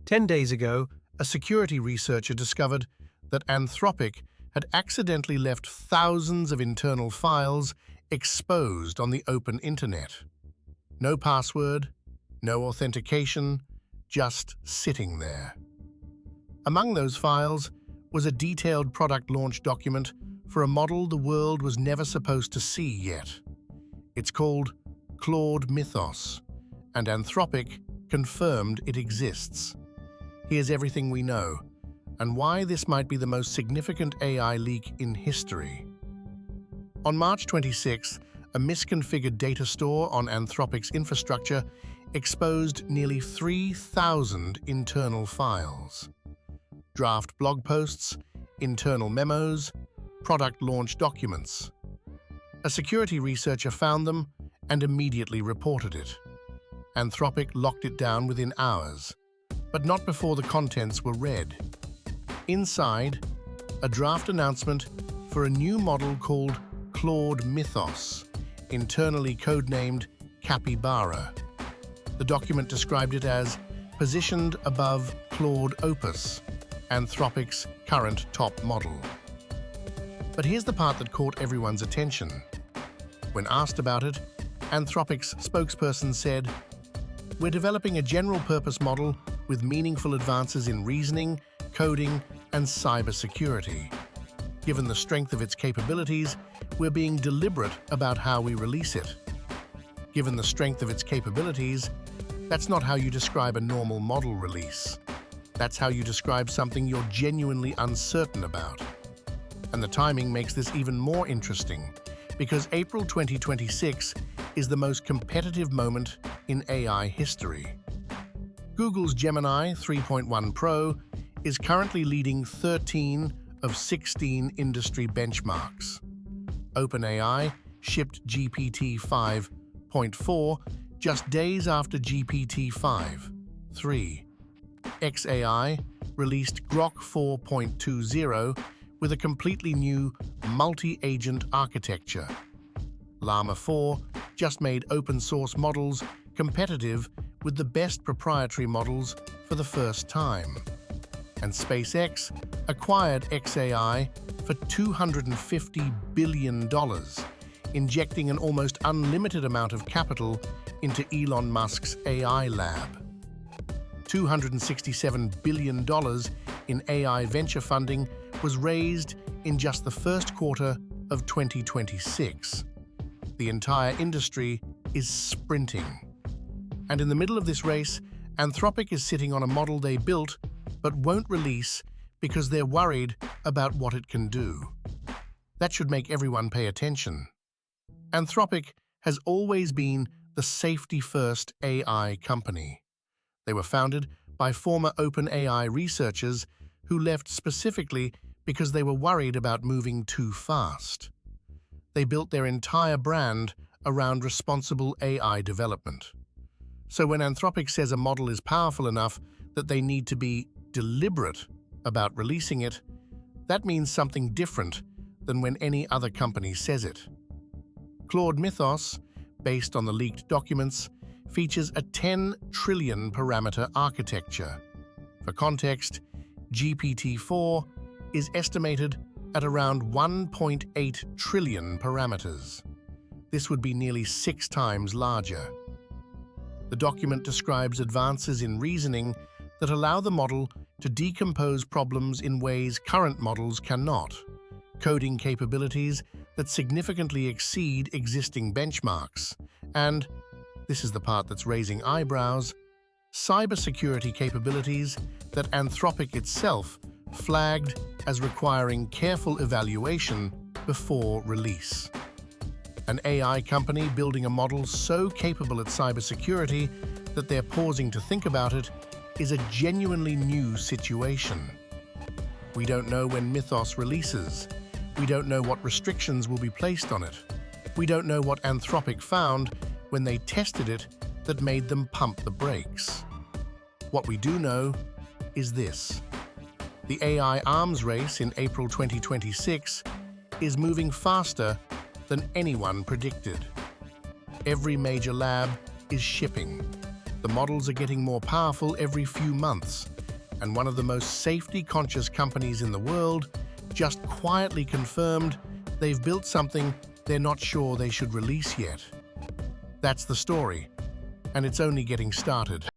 10 days ago, a security researcher discovered that Anthropic had accidentally left thousands of internal files exposed on the open internet. No password, no authentication, just sitting there. Among those files was a detailed product launch document for a model the world was never supposed to see yet. It's called Claude Mythos, and Anthropic confirmed it exists. Here's everything we know, and why this might be the most significant AI leak in history. On March 26th, a misconfigured data store on Anthropic's infrastructure exposed nearly 3,000 internal files. Draft blog posts, internal memos, product launch documents. A security researcher found them and immediately reported it. Anthropic locked it down within hours, but not before the contents were read. Inside, a draft announcement for a new model called Claude Mythos, internally codenamed Capybara. The document described it as positioned above Claude Opus, Anthropic's current top model. But here's the part that caught everyone's attention. When asked about it, Anthropic's spokesperson said, "We're developing a general-purpose model with meaningful advances in reasoning, coding, and cybersecurity. Given the strength of its capabilities, we're being deliberate about how we release it." Given the strength of its capabilities, that's not how you describe a normal model release. That's how you describe something you're genuinely uncertain about. And the timing makes this even more interesting, because April 2026 is the most competitive moment in AI history. Google's Gemini 3.1 Pro is currently leading 13 of 16 industry benchmarks. OpenAI shipped GPT-5.4 just days after GPT-5.3. xAI released Grok 4.20 with a completely new multi-agent architecture. Llama 4 just made open-source models competitive with the best proprietary models for the first time. And SpaceX acquired xAI for $250 billion, injecting an almost unlimited amount of capital into Elon Musk's AI lab. $267 billion in AI venture funding was raised in just the first quarter of 2026. The entire industry is sprinting. And in the middle of this race, Anthropic is sitting on a model they built but won't release because they're worried about what it can do. That should make everyone pay attention. Anthropic has always been the safety-first AI company. They were founded by former OpenAI researchers who left specifically because they were worried about moving too fast. They built their entire brand around responsible AI development. So when Anthropic says a model is powerful enough that they need to be deliberate about releasing it, that means something different than when any other company says it. Claude Mythos, based on the leaked documents, features a 10 trillion parameter architecture. For context, GPT-4 is estimated at around 1.8 trillion parameters. This would be nearly 6 times larger. The document describes advances in reasoning that allow the model to decompose problems in ways current models cannot, coding capabilities that significantly exceed existing benchmarks, and, this is the part that's raising eyebrows, cybersecurity capabilities that Anthropic itself flagged as requiring careful evaluation before release. An AI company building a model so capable at cybersecurity that they're pausing to think about it is a genuinely new situation. We don't know when Mythos releases. We don't know what restrictions will be placed on it. We don't know what Anthropic found when they tested it that made them pump the brakes. What we do know is this: the AI arms race in April 2026 is moving faster than anyone predicted. Every major lab is shipping. The models are getting more powerful every few months, and one of the most safety-conscious companies in the world just quietly confirmed they've built something they're not sure they should release yet. That's the story, and it's only getting started.